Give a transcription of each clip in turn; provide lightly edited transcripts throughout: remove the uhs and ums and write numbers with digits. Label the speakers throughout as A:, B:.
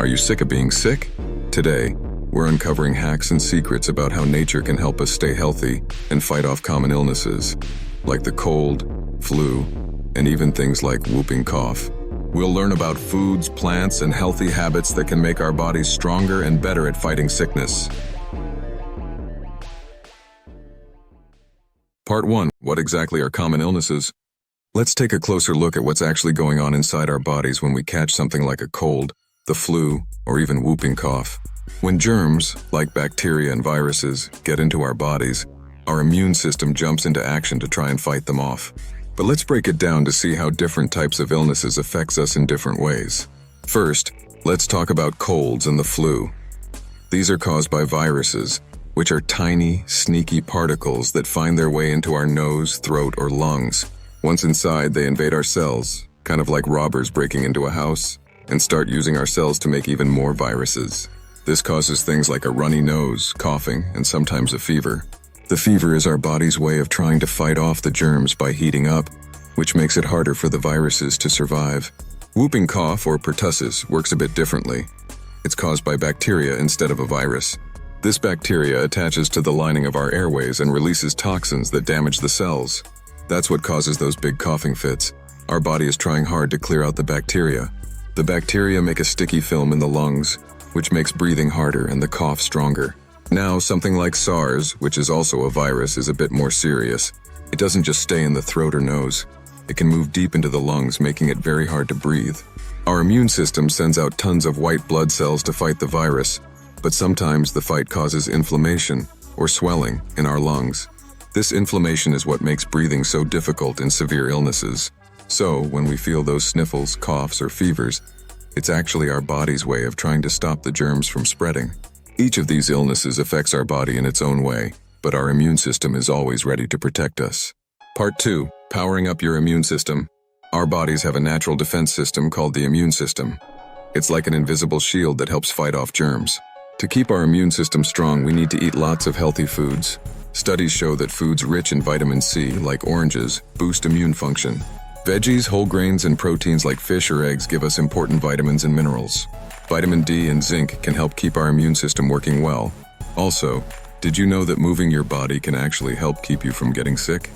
A: Are you sick of being sick? Today, we're uncovering hacks and secrets about how nature can help us stay healthy and fight off common illnesses, like the cold, flu, and even things like whooping cough. We'll learn about foods, plants, and healthy habits that can make our bodies stronger and better at fighting sickness. Part 1. What exactly are common illnesses? Let's take a closer look at what's actually going on inside our bodies when we catch something like a cold, the flu, or even whooping cough. When germs, like bacteria and viruses, get into our bodies, our immune system jumps into action to try and fight them off. But let's break it down to see how different types of illnesses affects us in different ways. First, let's talk about colds and the flu. These are caused by viruses, which are tiny, sneaky particles that find their way into our nose, throat, or lungs. Once inside, they invade our cells, kind of like robbers breaking into a house, and start using our cells to make even more viruses. This causes things like a runny nose, coughing, and sometimes a fever. The fever is our body's way of trying to fight off the germs by heating up, which makes it harder for the viruses to survive. Whooping cough, or pertussis, works a bit differently. It's caused by bacteria instead of a virus. This bacteria attaches to the lining of our airways and releases toxins that damage the cells. That's what causes those big coughing fits. Our body is trying hard to clear out the bacteria. The bacteria make a sticky film in the lungs, which makes breathing harder and the cough stronger. Now, something like SARS, which is also a virus, is a bit more serious. It doesn't just stay in the throat or nose. It can move deep into the lungs, making it very hard to breathe. Our immune system sends out tons of white blood cells to fight the virus, but sometimes the fight causes inflammation or swelling in our lungs. This inflammation is what makes breathing so difficult in severe illnesses. So, when we feel those sniffles, coughs, or fevers, it's actually our body's way of trying to stop the germs from spreading. Each of these illnesses affects our body in its own way, but our immune system is always ready to protect us. Part 2. Powering up your immune system. Our bodies have a natural defense system called the immune system. It's like an invisible shield that helps fight off germs. To keep our immune system strong, we need to eat lots of healthy foods. Studies show that foods rich in vitamin C, like oranges, boost immune function. Veggies, whole grains, and proteins like fish or eggs give us important vitamins and minerals. Vitamin D and zinc can help keep our immune system working well. Also, did you know that moving your body can actually help keep you from getting sick?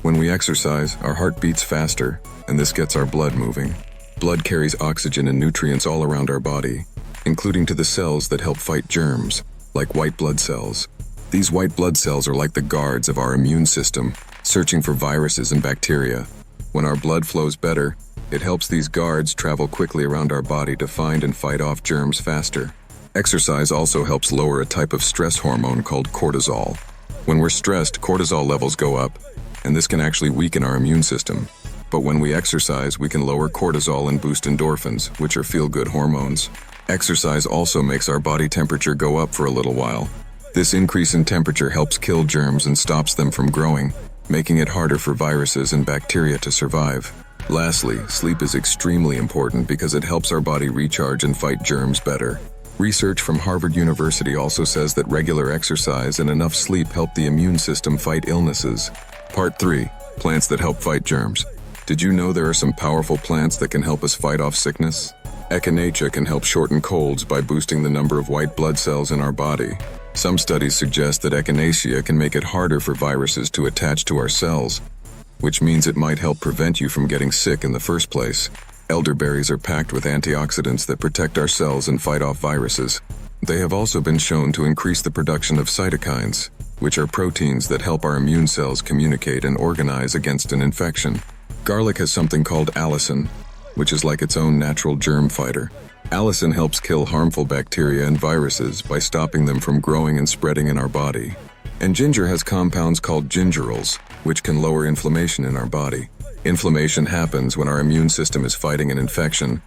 A: When we exercise, our heart beats faster, and this gets our blood moving. Blood carries oxygen and nutrients all around our body, including to the cells that help fight germs, like white blood cells. These white blood cells are like the guards of our immune system, searching for viruses and bacteria. When our blood flows better, it helps these guards travel quickly around our body to find and fight off germs faster. Exercise also helps lower a type of stress hormone called cortisol. When we're stressed, cortisol levels go up, and this can actually weaken our immune system. But when we exercise, we can lower cortisol and boost endorphins, which are feel-good hormones. Exercise also makes our body temperature go up for a little while. This increase in temperature helps kill germs and stops them from growing, making it harder for viruses and bacteria to survive. Lastly, sleep is extremely important because it helps our body recharge and fight germs better. Research from Harvard University also says that regular exercise and enough sleep help the immune system fight illnesses. Part 3. Plants that help fight germs. Did you know there are some powerful plants that can help us fight off sickness? Echinacea can help shorten colds by boosting the number of white blood cells in our body. Some studies suggest that echinacea can make it harder for viruses to attach to our cells, which means it might help prevent you from getting sick in the first place. Elderberries are packed with antioxidants that protect our cells and fight off viruses. They have also been shown to increase the production of cytokines, which are proteins that help our immune cells communicate and organize against an infection. Garlic has something called allicin, which is like its own natural germ fighter. Allicin helps kill harmful bacteria and viruses by stopping them from growing and spreading in our body. And ginger has compounds called gingerols, which can lower inflammation in our body. Inflammation happens when our immune system is fighting an infection,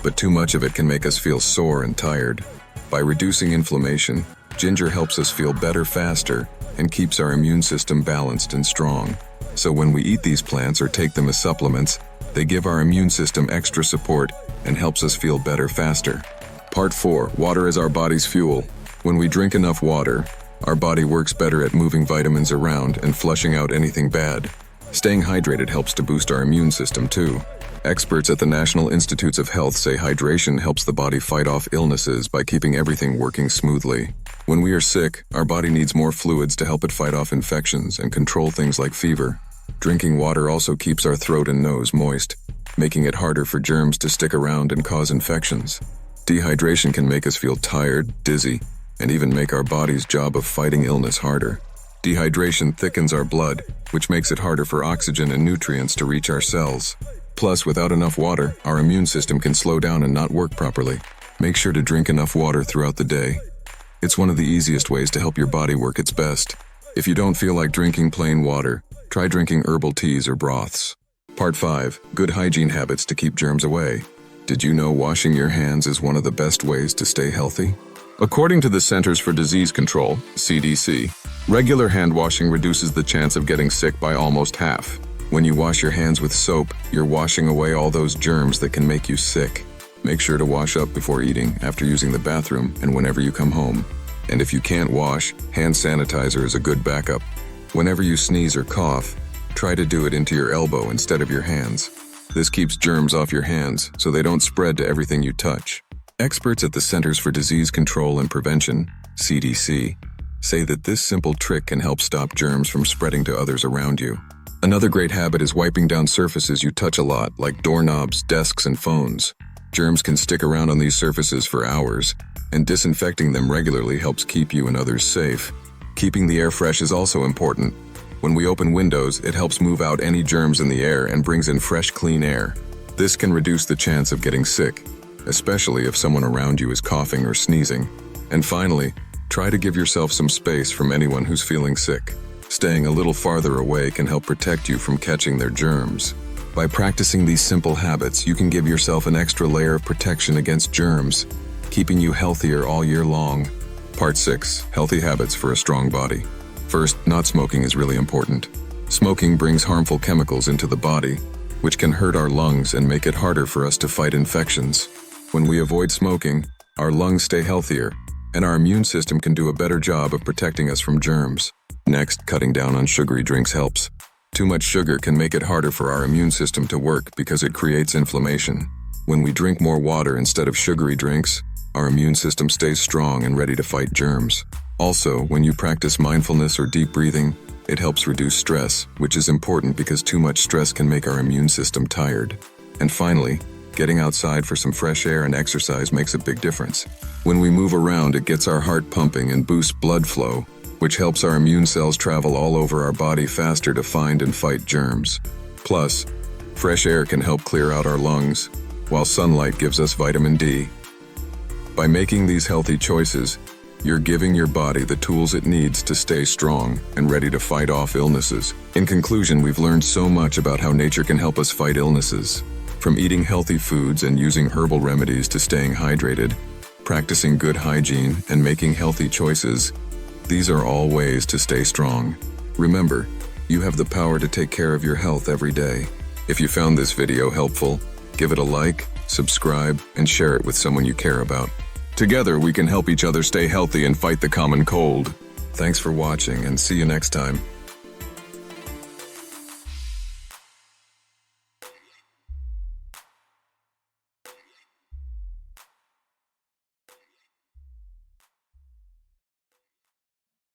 A: but too much of it can make us feel sore and tired. By reducing inflammation, ginger helps us feel better faster and keeps our immune system balanced and strong. So when we eat these plants or take them as supplements, they give our immune system extra support and helps us feel better faster. Part 4. Water is our body's fuel. When we drink enough water, our body works better at moving vitamins around and flushing out anything bad. Staying hydrated helps to boost our immune system too. Experts at the National Institutes of Health say hydration helps the body fight off illnesses by keeping everything working smoothly. When we are sick, our body needs more fluids to help it fight off infections and control things like fever. Drinking water also keeps our throat and nose moist, making it harder for germs to stick around and cause infections. Dehydration can make us feel tired, dizzy, and even make our body's job of fighting illness harder. Dehydration thickens our blood, which makes it harder for oxygen and nutrients to reach our cells. Plus, without enough water, our immune system can slow down and not work properly. Make sure to drink enough water throughout the day. It's one of the easiest ways to help your body work its best. If you don't feel like drinking plain water, try drinking herbal teas or broths. Part 5. Good hygiene habits to keep germs away. Did you know washing your hands is one of the best ways to stay healthy? According to the Centers for Disease Control, CDC, regular hand washing reduces the chance of getting sick by almost half. When you wash your hands with soap, you're washing away all those germs that can make you sick. Make sure to wash up before eating, after using the bathroom, and whenever you come home. And if you can't wash, hand sanitizer is a good backup. Whenever you sneeze or cough, try to do it into your elbow instead of your hands. This keeps germs off your hands so they don't spread to everything you touch. Experts at the Centers for Disease Control and Prevention, CDC, say that this simple trick can help stop germs from spreading to others around you. Another great habit is wiping down surfaces you touch a lot, like doorknobs, desks, and phones. Germs can stick around on these surfaces for hours, and disinfecting them regularly helps keep you and others safe. Keeping the air fresh is also important. When we open windows, it helps move out any germs in the air and brings in fresh, clean air. This can reduce the chance of getting sick, especially if someone around you is coughing or sneezing. And finally, try to give yourself some space from anyone who's feeling sick. Staying a little farther away can help protect you from catching their germs. By practicing these simple habits, you can give yourself an extra layer of protection against germs, keeping you healthier all year long. Part 6. Healthy habits for a strong body. First, not smoking is really important. Smoking brings harmful chemicals into the body, which can hurt our lungs and make it harder for us to fight infections. When we avoid smoking, our lungs stay healthier, and our immune system can do a better job of protecting us from germs. Next, cutting down on sugary drinks helps. Too much sugar can make it harder for our immune system to work because it creates inflammation. When we drink more water instead of sugary drinks, our immune system stays strong and ready to fight germs. Also, when you practice mindfulness or deep breathing, it helps reduce stress, which is important because too much stress can make our immune system tired. And finally, getting outside for some fresh air and exercise makes a big difference. When we move around, it gets our heart pumping and boosts blood flow, which helps our immune cells travel all over our body faster to find and fight germs. Plus, fresh air can help clear out our lungs, while sunlight gives us vitamin D. By making these healthy choices, you're giving your body the tools it needs to stay strong and ready to fight off illnesses. In conclusion, we've learned so much about how nature can help us fight illnesses. From eating healthy foods and using herbal remedies to staying hydrated, practicing good hygiene, and making healthy choices, these are all ways to stay strong. Remember, you have the power to take care of your health every day. If you found this video helpful, give it a like, subscribe, and share it with someone you care about. Together, we can help each other stay healthy and fight the common cold. Thanks for watching, and see you next time.